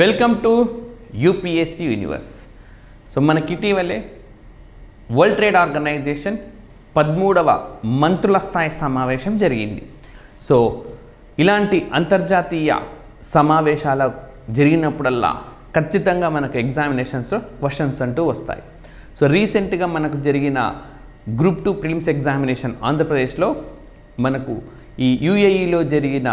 Welcome to UPSC universe. So మనకి ఇటీవలే world Trade organisation 13వ మంత్రుల స్థాయి సమావేశం జరిగింది. సో ఇలాంటి అంతర్జాతీయ సమావేశాల జరిగినప్పుడల్లా ఖచ్చితంగా మనకు ఎగ్జామినేషన్స్ క్వశ్చన్స్ అంటూ వస్తాయి. సో రీసెంట్గా మనకు జరిగిన గ్రూప్ 2 ప్రిలిమ్స్ ఎగ్జామినేషన్ ఆంధ్రప్రదేశ్లో మనకు ఈ యూఏఈలో జరిగిన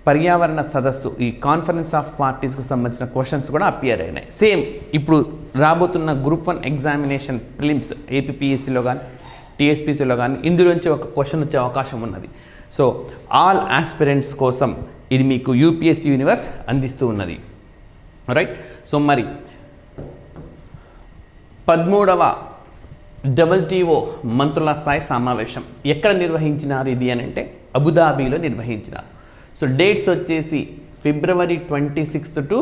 పర్యావరణ సదస్సు ఈ కాన్ఫరెన్స్ ఆఫ్ పార్టీస్కు సంబంధించిన క్వశ్చన్స్ కూడా అపియర్ అయినాయి. సేమ్ ఇప్పుడు రాబోతున్న గ్రూప్ 1 ఎగ్జామినేషన్ ప్రిలిమ్స్ ఏపీపీఎస్సీలో కానీ టీఎస్పీసీలో కానీ ఇందులోంచి ఒక క్వశ్చన్ వచ్చే అవకాశం ఉన్నది. సో ఆల్ ఆస్పిరెంట్స్ కోసం ఇది మీకు యూపీఎస్సీ యూనివర్స్ అందిస్తూ ఉన్నది. రైట్. సో మరి 13వ WTO మంత్రుల స్థాయి సమావేశం ఎక్కడ నిర్వహించినారు ఇది అని అంటే అబుదాబీలో నిర్వహించినారు. సో డేట్స్ వచ్చేసి ఫిబ్రవరి 26 టు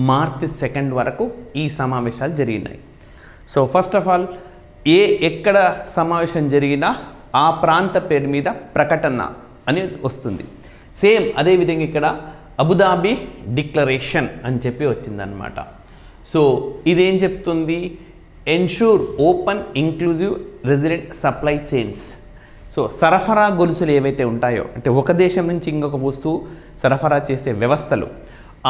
మార్చ్ 2 వరకు ఈ సమావేశాలు జరిగినాయి. సో ఫస్ట్ ఆఫ్ ఆల్ ఎక్కడ సమావేశం జరిగినా ఆ ప్రాంత పేరు మీద ప్రకటన అనేది వస్తుంది. సేమ్ అదేవిధంగా ఇక్కడ అబుదాబీ డిక్లరేషన్ అని చెప్పి వచ్చిందనమాట. సో ఇదేం చెప్తుంది? Ensure open inclusive resident supply chains. So సరఫరా గొలుసులు ఏవైతే ఉంటాయో అంటే ఒక దేశం నుంచి ఇంకొక వస్తువు సరఫరా చేసే వ్యవస్థలు,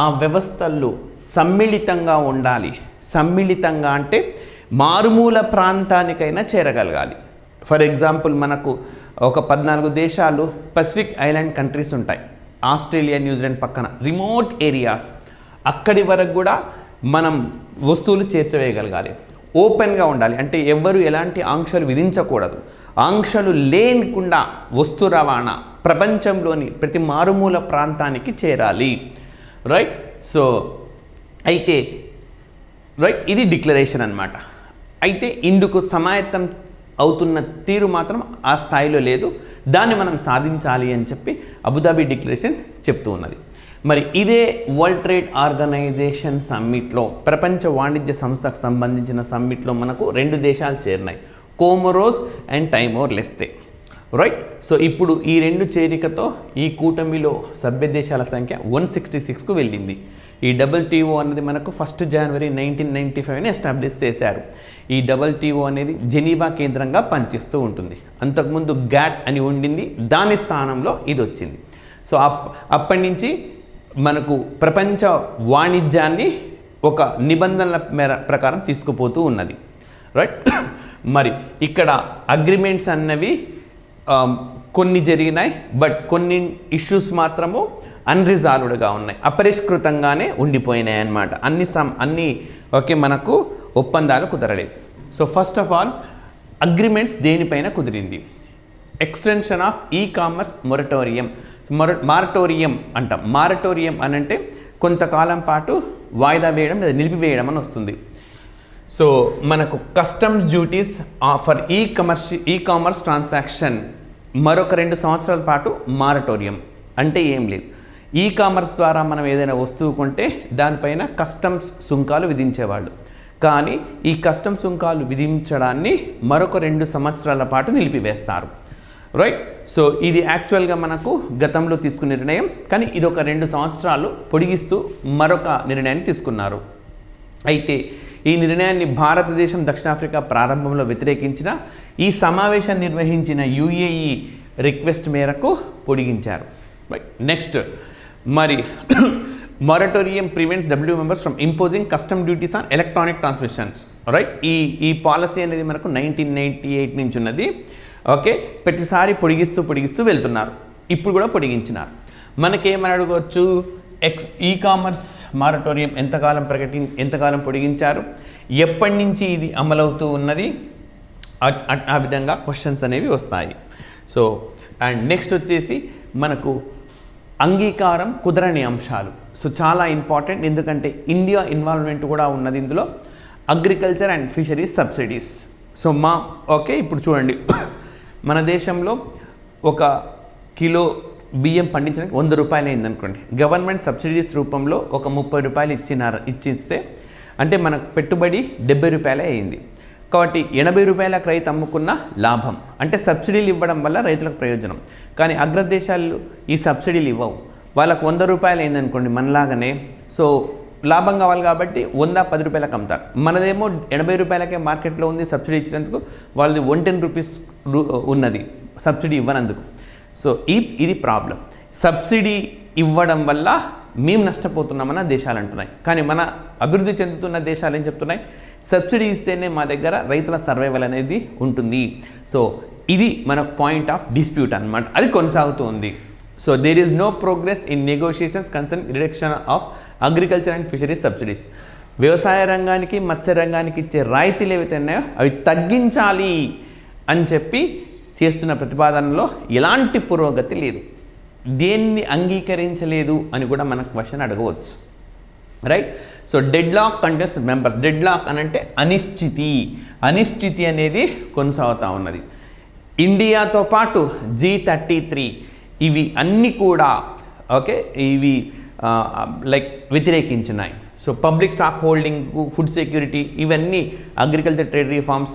ఆ వ్యవస్థలు సమ్మిళితంగా ఉండాలి. సమ్మిళితంగా అంటే మారుమూల ప్రాంతానికైనా చేరగలగాలి. ఫర్ ఎగ్జాంపుల్ మనకు ఒక 14 దేశాలు పసిఫిక్ ఐలాండ్ కంట్రీస్ ఉంటాయి. ఆస్ట్రేలియా, న్యూజిలాండ్ పక్కన రిమోట్ ఏరియాస్, అక్కడి వరకు కూడా మనం వస్తువులు చేర్చవేయగలగాలి. ఓపెన్గా ఉండాలి అంటే ఎవ్వరు ఎలాంటి ఆంక్షలు విధించకూడదు. ఆంక్షలు లేకుండా వస్తు రవాణా ప్రపంచంలోని ప్రతి మారుమూల ప్రాంతానికి చేరాలి. రైట్. సో అయితే రైట్ ఇది డిక్లరేషన్ అన్నమాట. అయితే ఇందుకు సమాయత్తం అవుతున్న తీరు మాత్రం ఆ స్థాయిలో లేదు. దాన్ని మనం సాధించాలి అని చెప్పి అబుదాబీ డిక్లరేషన్ చెప్తూ ఉన్నది. మరి ఇదే వరల్డ్ ట్రేడ్ ఆర్గనైజేషన్ సమ్మిట్లో, ప్రపంచ వాణిజ్య సంస్థకు సంబంధించిన సమ్మిట్లో మనకు 2 దేశాలు చేరినాయి, కోమోరోస్ అండ్ టైమోర్ లెస్తే. రైట్. సో ఇప్పుడు ఈ 2 చేరికతో ఈ కూటమిలో సభ్య దేశాల సంఖ్య 166కు వెళ్ళింది. ఈ WTO అనేది మనకు 1 జనవరి 1995 ఎస్టాబ్లిష్ చేశారు. ఈ WTO అనేది జెనీవా కేంద్రంగా పనిచేస్తూ ఉంటుంది. అంతకుముందు గ్యాట్ అని ఉండింది, దాని స్థానంలో ఇది వచ్చింది. సో అప్పటి నుంచి మనకు ప్రపంచ వాణిజ్యాన్ని ఒక నిబంధనల ప్రకారం తీసుకుపోతూ ఉన్నది. రైట్. మరి ఇక్కడ అగ్రిమెంట్స్ అన్నవి కొన్ని జరిగినాయి, బట్ కొన్ని ఇష్యూస్ మాత్రము అన్రిజాల్వ్డ్గా ఉన్నాయి, అపరిష్కృతంగానే ఉండిపోయినాయి అన్నమాట. అన్ని ఓకే మనకు ఒప్పందాలు కుదరలేదు. So first of all agreements దేనిపైన కుదిరింది? Extension of commerce moratorium. Moratorium అంటాం. మారటోరియం అని అంటే కొంతకాలం పాటు వాయిదా వేయడం లేదా నిలిపివేయడం అని వస్తుంది. సో మనకు customs duties for commerce transaction మరొక 2 సంవత్సరాల పాటు మారటోరియం. అంటే ఏం లేదు, కామర్స్ ద్వారా మనం ఏదైనా వస్తువు కొంటే దానిపైన కస్టమ్స్ సుంకాలు విధించేవాళ్ళు. కానీ ఈ కస్టమ్స్ సుంకాలు విధించడాన్ని మరొక 2 సంవత్సరాల పాటు నిలిపివేస్తారు. రైట్. సో ఇది యాక్చువల్గా మనకు గతంలో తీసుకున్న నిర్ణయం, కానీ ఇది ఒక 2 సంవత్సరాలు పొడిగిస్తూ మరొక నిర్ణయాన్ని తీసుకున్నారు. అయితే ఈ నిర్ణయాన్ని భారతదేశం, దక్షిణాఫ్రికా ప్రారంభంలో వ్యతిరేకించిన ఈ సమావేశాన్ని నిర్వహించిన యుఏఈ రిక్వెస్ట్ మేరకు పొడిగించారు. రైట్. నెక్స్ట్ మరి moratorium prevents WTO members from imposing custom duties on electronic transmissions. Right. ఈ పాలసీ అనేది మనకు 1998 నుంచి ఉన్నది. ఓకే. ప్రతిసారి పొడిగిస్తూ వెళ్తున్నారు. ఇప్పుడు కూడా పొడిగించినారు. మనకేమని అడగవచ్చు? కామర్స్ మారటోరియం ఎంతకాలం పొడిగించారు, ఎప్పటి నుంచి ఇది అమలవుతూ ఉన్నది, ఆ విధంగా క్వశ్చన్స్ అనేవి వస్తాయి. సో అండ్ నెక్స్ట్ వచ్చేసి మనకు అంగీకారం కుదరని అంశాలు. సో చాలా ఇంపార్టెంట్, ఎందుకంటే ఇండియా ఇన్వాల్వ్మెంట్ కూడా ఉన్నది ఇందులో. Agriculture and fisheries subsidies. So okay ఇప్పుడు చూడండి, మన దేశంలో 1 కిలో బియ్యం పండించడానికి 100 రూపాయలు అయిందనుకోండి. గవర్నమెంట్ సబ్సిడీస్ రూపంలో ఒక 30 రూపాయలు ఇచ్చిస్తే అంటే మనకు పెట్టుబడి 70 రూపాయలే అయింది. కాబట్టి 80 రూపాయలకు రైతు అమ్ముకున్న లాభం. అంటే సబ్సిడీలు ఇవ్వడం వల్ల రైతులకు ప్రయోజనం. కానీ అగ్రదేశాలు ఈ సబ్సిడీలు ఇవ్వవు. వాళ్ళకు 100 రూపాయలు అయిందనుకోండి మనలాగానే. సో లాభం కావాలి కాబట్టి 110 రూపాయలకు అమ్ముతారు. మనదేమో 80 రూపాయలకే మార్కెట్లో ఉంది. సబ్సిడీ ఇచ్చినందుకు వాళ్ళది 110 రూపీస్ ఉన్నది సబ్సిడీ ఇవ్వనందుకు. సో ఇది ప్రాబ్లం. సబ్సిడీ ఇవ్వడం వల్ల మేము నష్టపోతున్నామన్న దేశాలు అంటున్నాయి. కానీ మన అభివృద్ధి చెందుతున్న దేశాలు ఏం చెప్తున్నాయి, సబ్సిడీ ఇస్తేనే మా దగ్గర రైతుల సర్వైవల్ అనేది ఉంటుంది. సో ఇది మన పాయింట్ ఆఫ్ డిస్ప్యూట్ అన్నమాట. అది కొనసాగుతూ ఉంది. So there is no progress in negotiations concern reduction of agriculture and fisheries subsidies. వ్యవసాయ రంగానికి మత్స్య రంగానికి ఇచ్చే రాయితీలు ఏవైతే ఉన్నాయో అవి తగ్గించాలి అని చెప్పి చేస్తున్న ప్రతిపాదనలో ఎలాంటి పురోగతి లేదు. దేన్ని అంగీకరించలేదు అని కూడా మనకు క్వశ్చన్ అడగవచ్చు, right? So deadlock contends members. Deadlock అని అంటే అనిశ్చితి అనేది కొనసాగుతూ ఉన్నది. ఇండియాతో పాటు G33 ఇవి అన్నీ కూడా ఇవి లైక్ వ్యతిరేకించినాయి. So public stock holding, food security, ఇవన్నీ అగ్రికల్చర్ ట్రేడ్ రిఫార్మ్స్,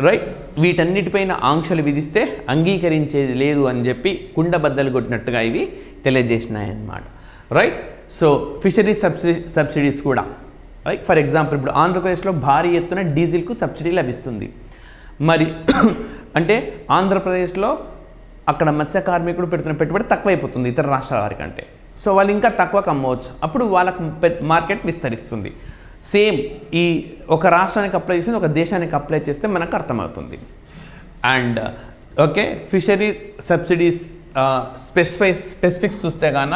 రైట్, వీటన్నిటిపైన ఆంక్షలు విధిస్తే అంగీకరించేది లేదు అని చెప్పి కుండబద్దలు కొట్టినట్టుగా ఇవి తెలియజేసినాయి అన్నమాట, రైట్? సో ఫిషరీస్ సబ్సిడీస్ కూడా, రైట్? ఫర్ ఎగ్జాంపుల్ ఇప్పుడు ఆంధ్రప్రదేశ్లో భారీ ఎత్తున డీజిల్కు సబ్సిడీ లభిస్తుంది. మరి అంటే ఆంధ్రప్రదేశ్లో అక్కడ మత్స్య కార్మికుడు పెడుతున్న పెట్టుబడి తక్కువైపోతుంది ఇతర రాష్ట్రాల వారికంటే. సో వాళ్ళు ఇంకా తక్కువకు అమ్మవచ్చు, అప్పుడు వాళ్ళకు మార్కెట్ విస్తరిస్తుంది. సేమ్ ఈ ఒక రాష్ట్రానికి అప్లై చేసి ఒక దేశానికి అప్లై చేస్తే మనకు అర్థమవుతుంది. అండ్ ఫిషరీస్ సబ్సిడీస్ స్పెసిఫిక్స్ చూస్తే గాన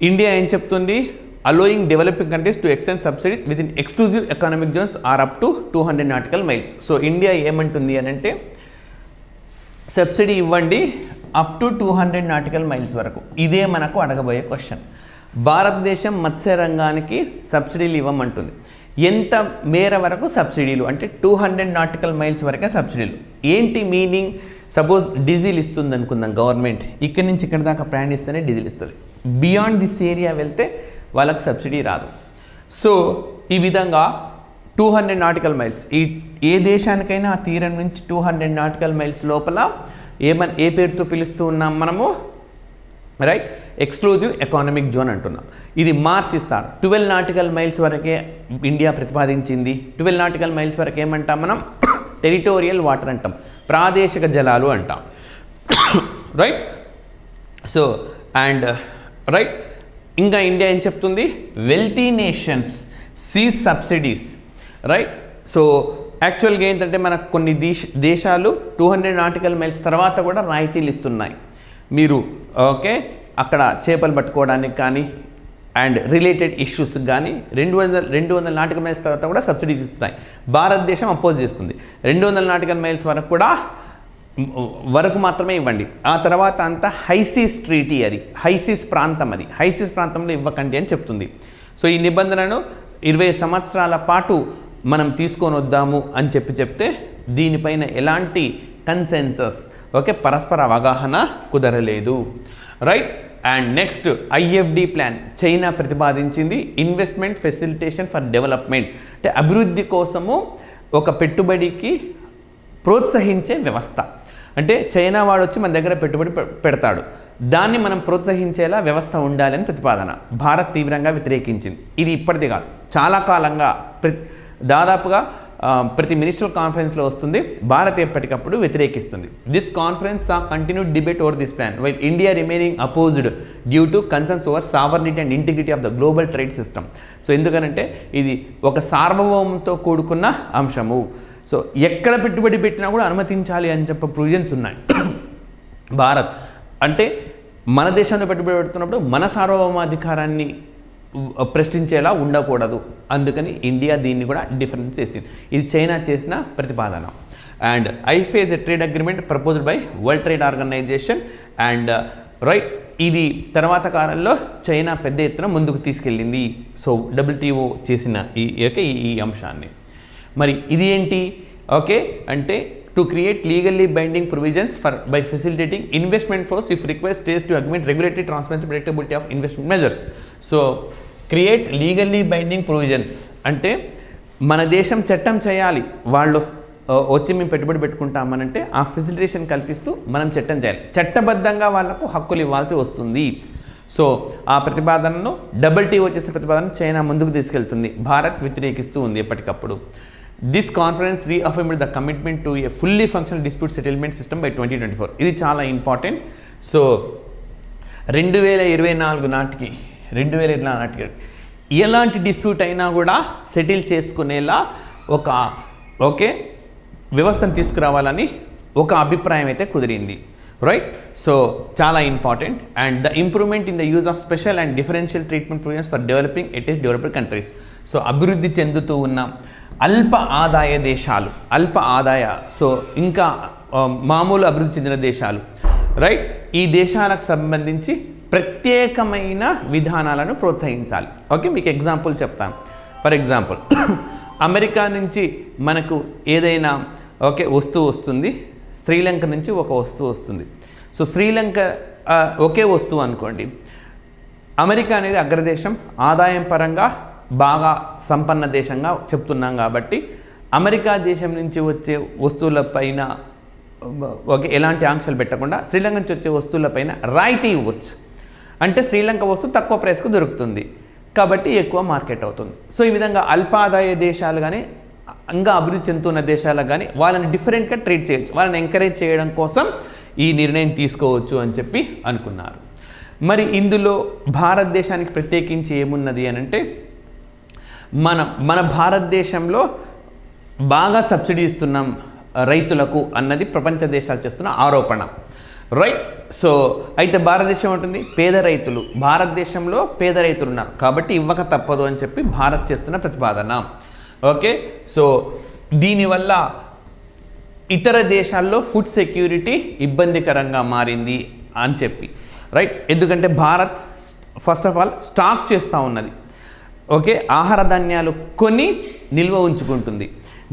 ఇండియా ఏం చెప్తుంది, allowing developing countries to extend subsidy within exclusive economic zones or up to 200 nautical miles. So India ఏమంటుంది అని అంటే సబ్సిడీ ఇవ్వండి అప్ టు 200 నాటికల్ మైల్స్ వరకు. ఇదే మనకు అడగబోయే క్వశ్చన్. భారతదేశం మత్స్య రంగానికి సబ్సిడీలు ఇవ్వమంటుంది. ఎంత మేర వరకు సబ్సిడీలు అంటే 200 నాటికల్ మైల్స్ వరకే సబ్సిడీలు. ఏంటి మీనింగ్? సపోజ్ డీజిల్ ఇస్తుంది అనుకుందాం గవర్నమెంట్, ఇక్కడి నుంచి ఇక్కడ దాకా ప్రయాణిస్తేనే డీజిల్ ఇస్తుంది. బియాండ్ దిస్ ఏరియా వెళ్తే వాళ్ళకు సబ్సిడీ రాదు. సో ఈ విధంగా 200 నాటికల్ మైల్స్, ఏ దేశానికైనా ఆ తీరం నుంచి 200 నాటికల్ మైల్స్ లోపల ఏ పేరుతో పిలుస్తూ ఉన్నాం మనము, రైట్? ఎక్స్క్లూజివ్ ఎకానమిక్ జోన్ అంటున్నాం. ఇది మార్చిస్తారు. 12 నాటికల్ మైల్స్ వరకే ఇండియా ప్రతిపాదించింది. 12 నాటికల్ మైల్స్ వరకు ఏమంటాం మనం? టెరిటోరియల్ వాటర్ అంటాం, ప్రాదేశిక జలాలు అంటాం, రైట్? సో అండ్ రైట్, ఇంకా ఇండియా ఏం చెప్తుంది, wealthy nations seize subsidies, right? So యాక్చువల్గా ఏంటంటే మనకు కొన్ని దేశాలు 200 నాటికల్ మైల్స్ తర్వాత కూడా రాయితీలు ఇస్తున్నాయి. మీరు అక్కడ చేపలు పట్టుకోవడానికి కానీ అండ్ రిలేటెడ్ ఇష్యూస్ కానీ 200 నాటికల్ మైల్స్ తర్వాత కూడా సబ్సిడీస్ ఇస్తున్నాయి. భారతదేశం అపోజ్ చేస్తుంది. 200 నాటికల్ మైల్స్ వరకు మాత్రమే ఇవ్వండి, ఆ తర్వాత అంతా హైసీస్ ట్రీటీ, అది హైసీస్ ప్రాంతం, అది హైసీస్ ప్రాంతంలో ఇవ్వకండి అని చెప్తుంది. సో ఈ నిబంధనను 20 సంవత్సరాల పాటు మనం తీసుకొని వద్దాము అని చెప్తే దీనిపైన ఎలాంటి కన్సెన్సస్ పరస్పర అవగాహన కుదరలేదు, right? And next IFD plan China ప్రతిపాదించింది. ఇన్వెస్ట్మెంట్ ఫెసిలిటేషన్ ఫర్ డెవలప్మెంట్ అంటే అభివృద్ధి కోసము ఒక పెట్టుబడికి ప్రోత్సహించే వ్యవస్థ. అంటే చైనా వాడు వచ్చి మన దగ్గర పెట్టుబడి పెడతాడు, దాన్ని మనం ప్రోత్సహించేలా వ్యవస్థ ఉండాలని ప్రతిపాదన. భారత్ తీవ్రంగా వ్యతిరేకించింది. ఇది ఇప్పటిది కాదు, చాలా కాలంగా దాదాపుగా ప్రతి మినిస్ట్రల్ కాన్ఫరెన్స్లో వస్తుంది. భారత్ ఎప్పటికప్పుడు వ్యతిరేకిస్తుంది. This conference saw continued debate over this plan while India remaining opposed due to concerns over sovereignty and integrity of the global trade system. So ఎందుకనంటే ఇది ఒక సార్వభౌమంతో కూడుకున్న అంశము. సో ఎక్కడ పెట్టుబడి పెట్టినా కూడా అనుమతించాలి అని చెప్పే ప్రొవిజన్స్ ఉన్నాయి. భారత్ అంటే మన దేశంలో పెట్టుబడి పెడుతున్నప్పుడు మన సార్వభౌమాధికారాన్ని ప్రశ్నించేలా ఉండకూడదు, అందుకని ఇండియా దీన్ని కూడా డిఫరెన్స్ చేసింది. ఇది చైనా చేసిన ప్రతిపాదన. అండ్ ఐఫేజ్ a trade agreement proposed by World Trade Organization and right, ఇది తర్వాత కాలంలో చైనా పెద్ద ఎత్తున ముందుకు తీసుకెళ్ళింది. సో WTO చేసిన ఈ అంశాన్ని. మరి ఇది ఏంటి అంటే to create legally binding provisions by facilitating investment force if request states to agreement regulatory transparency predictability of investment measures. So create legally binding provisions అంటే మన దేశం చట్టం చేయాలి, వాళ్ళు వచ్చి మేము పెట్టుబడి పెట్టుకుంటామనంటే ఆ ఫెసిలిటేషన్ కల్పిస్తూ మనం చట్టం చేయాలి, చట్టబద్ధంగా వాళ్లకు హక్కులు ఇవ్వాల్సి వస్తుంది. సో ఆ ప్రతిపాదనను WTO చేసిన ప్రతిపాదన చైనా ముందుకు తీసుకెళ్తుంది, భారత్ వ్యతిరేకిస్తూ ఉంది ఎప్పటికప్పుడు. This conference reaffirmed the commitment to a fully functional dispute settlement system by 2024. ఇది చాలా ఇంపార్టెంట్. సో 2024 నాటికి ఎలాంటి డిస్ప్యూట్ అయినా కూడా సెటిల్ చేసుకునేలా ఒక వ్యవస్థను తీసుకురావాలని ఒక అభిప్రాయం అయితే కుదిరింది, రైట్. సో చాలా important. And the improvement in the use of special and differential treatment provisions for developing developed countries. So అభివృద్ధి చెందుతూ ఉన్న అల్ప ఆదాయ దేశాలు, సో ఇంకా మామూలు అభివృద్ధి చెందిన దేశాలు, రైట్, ఈ దేశాలకు సంబంధించి ప్రత్యేకమైన విధానాలను ప్రోత్సహించాలి. ఓకే, మీకు ఎగ్జాంపుల్ చెప్తాను. ఫర్ ఎగ్జాంపుల్, అమెరికా నుంచి మనకు ఏదైనా వస్తువు వస్తుంది, శ్రీలంక నుంచి ఒక వస్తువు వస్తుంది. సో శ్రీలంక ఒకే వస్తువు అనుకోండి, అమెరికా అనేది అగ్రదేశం, ఆదాయం పరంగా బాగా సంపన్న దేశంగా చెప్తున్నాం కాబట్టి అమెరికా దేశం నుంచి వచ్చే వస్తువులపైన ఎలాంటి ఆంక్షలు పెట్టకుండా శ్రీలంక నుంచి వచ్చే వస్తువులపైన రాయితీ ఇవ్వచ్చు. అంటే శ్రీలంక వస్తువు తక్కువ ప్రైస్కు దొరుకుతుంది కాబట్టి ఎక్కువ మార్కెట్ అవుతుంది. సో ఈ విధంగా అల్పాదాయ దేశాలు కానీ ఇంకా అభివృద్ధి చెందుతున్న దేశాలకు కానీ వాళ్ళని డిఫరెంట్గా ట్రీట్ చేయొచ్చు, వాళ్ళని ఎంకరేజ్ చేయడం కోసం ఈ నిర్ణయం తీసుకోవచ్చు అని చెప్పి అనుకున్నారు. మరి ఇందులో భారతదేశానికి ప్రత్యేకించి ఏమున్నది అని అంటే, మన భారతదేశంలో బాగా సబ్సిడీ ఇస్తున్నాం రైతులకు అన్నది ప్రపంచ దేశాలు చేస్తున్న ఆరోపణ, రైట్. సో అయితే భారతదేశం ఉంటుంది పేద రైతులు, భారతదేశంలో పేద రైతులు ఉన్నారు కాబట్టి ఇవ్వక తప్పదు అని చెప్పి భారత్ చేస్తున్న ప్రతిపాదన. ఓకే, సో దీనివల్ల ఇతర దేశాల్లో ఫుడ్ సెక్యూరిటీ ఇబ్బందికరంగా మారింది అని చెప్పి, రైట్. ఎందుకంటే Bharat first of all stock చేస్తూ ఉన్నది, ఆహార ధాన్యాలు కొని నిల్వ ఉంచుకుంటుంది.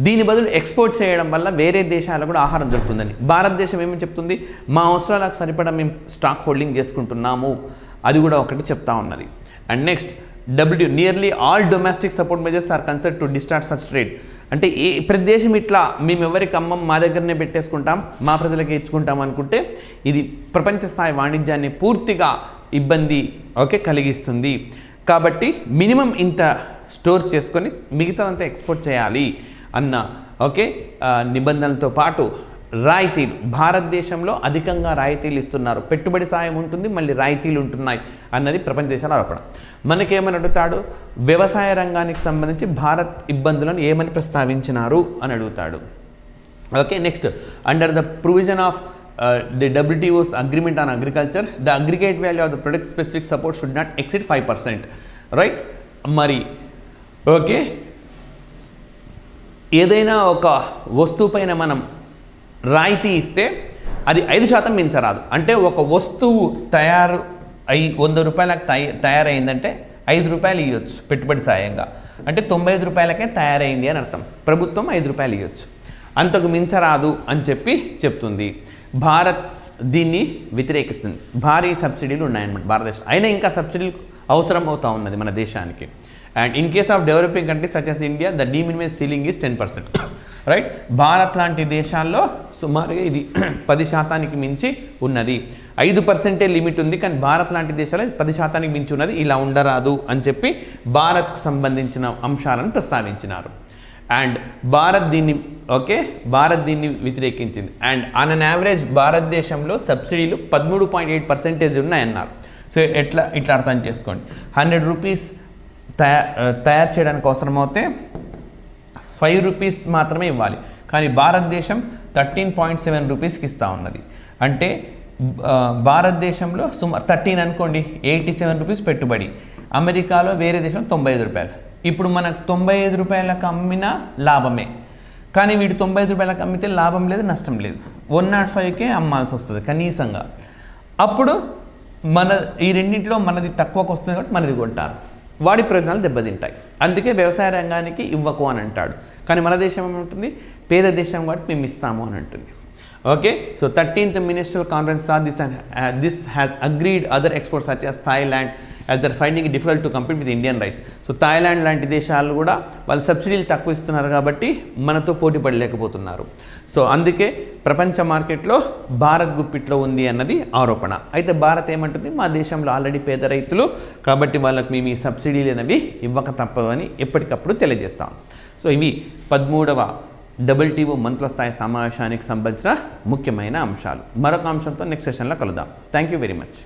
దీని బదులు ఎక్స్పోర్ట్ చేయడం వల్ల వేరే దేశాలకు కూడా ఆహారం దొరుకుతుందని భారతదేశం ఏమని చెప్తుంది, మా అవసరాలకు సరిపడా మేము స్టాక్ హోల్డింగ్ చేసుకుంటున్నాము, అది కూడా ఒకటి చెప్తా ఉన్నది. And next nearly all domestic support measures are considered to distort such trade. అంటే ప్రతి దేశం ఇట్లా మేము ఎవరికి అమ్మం మా దగ్గరనే పెట్టేసుకుంటాం, మా ప్రజలకి ఇచ్చుకుంటాం అనుకుంటే ఇది ప్రపంచ స్థాయి వాణిజ్యాన్ని పూర్తిగా ఇబ్బంది కలిగిస్తుంది. కాబట్టి మినిమం ఇంత స్టోర్ చేసుకొని మిగతాదంతా ఎక్స్పోర్ట్ చేయాలి అన్న నిబంధనలతో పాటు రాయితీలు, భారతదేశంలో అధికంగా రాయితీలు ఇస్తున్నారు, పెట్టుబడి సాయం ఉంటుంది మళ్ళీ రాయితీలు ఉంటున్నాయి అన్నది ప్రపంచ దేశాల ఆరోపణ. మనకేమని అడుగుతాడు, వ్యవసాయ రంగానికి సంబంధించి భారత్ ఇబ్బందులను ఏమని ప్రస్తావించినారు అని అడుగుతాడు. Next under the provision of the WTO's agreement on agriculture, the aggregate value of the product specific support should not exceed 5%, right? మరి ఏదైనా ఒక వస్తువు పైన మనం రాయితీ ఇస్తే అది 5% మించరాదు. అంటే ఒక వస్తువు తయారు అయి 100 రూపాయలకు తయారైందంటే 5 రూపాయలు ఇవ్వచ్చు పెట్టుబడి సాయంగా, అంటే 95 రూపాయలకే తయారైంది అని అర్థం. ప్రభుత్వం 5 రూపాయలు ఇవ్వచ్చు, అంతకు మించరాదు అని చెప్తుంది. భారత్ దీన్ని వ్యతిరేకిస్తుంది. భారీ సబ్సిడీలు ఉన్నాయన్నమాట భారతదేశం, అయినా ఇంకా సబ్సిడీలు అవసరం అవుతూ ఉన్నది మన దేశానికి. And in case of developing countries such as India the de minimis ceiling is 10%, right. Bharat లాంటి దేశాల్లో సుమారుగా ఇది 10% మించి ఉన్నది. 5% లిమిట్ ఉంది, కానీ భారత్ లాంటి దేశాల్లో 10% మించి ఉన్నది. ఇలా ఉండరాదు అని చెప్పి భారత్కు సంబంధించిన అంశాలను ప్రస్తావించినారు. అండ్ భారత్ దీన్ని వ్యతిరేకించింది. అండ్ ఆన్ అన్ యావరేజ్ భారతదేశంలో సబ్సిడీలు 13.8% ఉన్నాయన్నారు. సో ఇట్లా అర్థం చేసుకోండి, 100 రూపీస్ తయారు చేయడానికి అవసరమైతే 5 రూపీస్ మాత్రమే ఇవ్వాలి, కానీ భారతదేశం 13.7 రూపీస్కి ఇస్తూ ఉన్నది. అంటే భారతదేశంలో సుమారు 13 అనుకోండి, 87 రూపీస్ పెట్టుబడి. అమెరికాలో వేరే దేశం 95 రూపాయలు. ఇప్పుడు మనకు 95 రూపాయలకు అమ్మినా లాభమే, కానీ వీడు 95 రూపాయలకు అమ్మితే లాభం లేదు, నష్టం లేదు. 105కే అమ్మాల్సి వస్తుంది కనీసంగా. అప్పుడు ఈ రెండింటిలో మనది తక్కువకు వస్తుంది కాబట్టి మనది కొంటారు, వాడి ప్రయోజనాలు దెబ్బతింటాయి. అందుకే వ్యవసాయ రంగానికి ఇవ్వకు అని అంటాడు. కానీ మన దేశం ఏమంటుంది, పేద దేశం కాబట్టి మేము ఇస్తాము అని అంటుంది. So 13th Ministerial Conference saw this has agreed other exports such as Thailand as they're finding it difficult to compete with Indian rice. So Thailand లాంటి దేశాలు కూడా వాళ్ళు సబ్సిడీలు తక్కువ ఇస్తున్నారు కాబట్టి మనతో పోటీ పడలేకపోతున్నారు. సో అందుకే ప్రపంచ మార్కెట్లో భారత్ గుప్పిట్లో ఉంది అన్నది ఆరోపణ. అయితే భారత్ ఏమంటుంది, మా దేశంలో ఆల్రెడీ పేద రైతులు కాబట్టి వాళ్ళకి మేము ఈ సబ్సిడీలు అనేవి ఇవ్వక తప్పదు అని ఎప్పటికప్పుడు తెలియజేస్తాం. సో ఇవి 13వ WTO మంత్రుల స్థాయి సమావేశానికి సంబంధించిన ముఖ్యమైన అంశాలు. మరొక అంశంతో నెక్స్ట్ సెషన్లో కలుద్దాం. Thank you very much.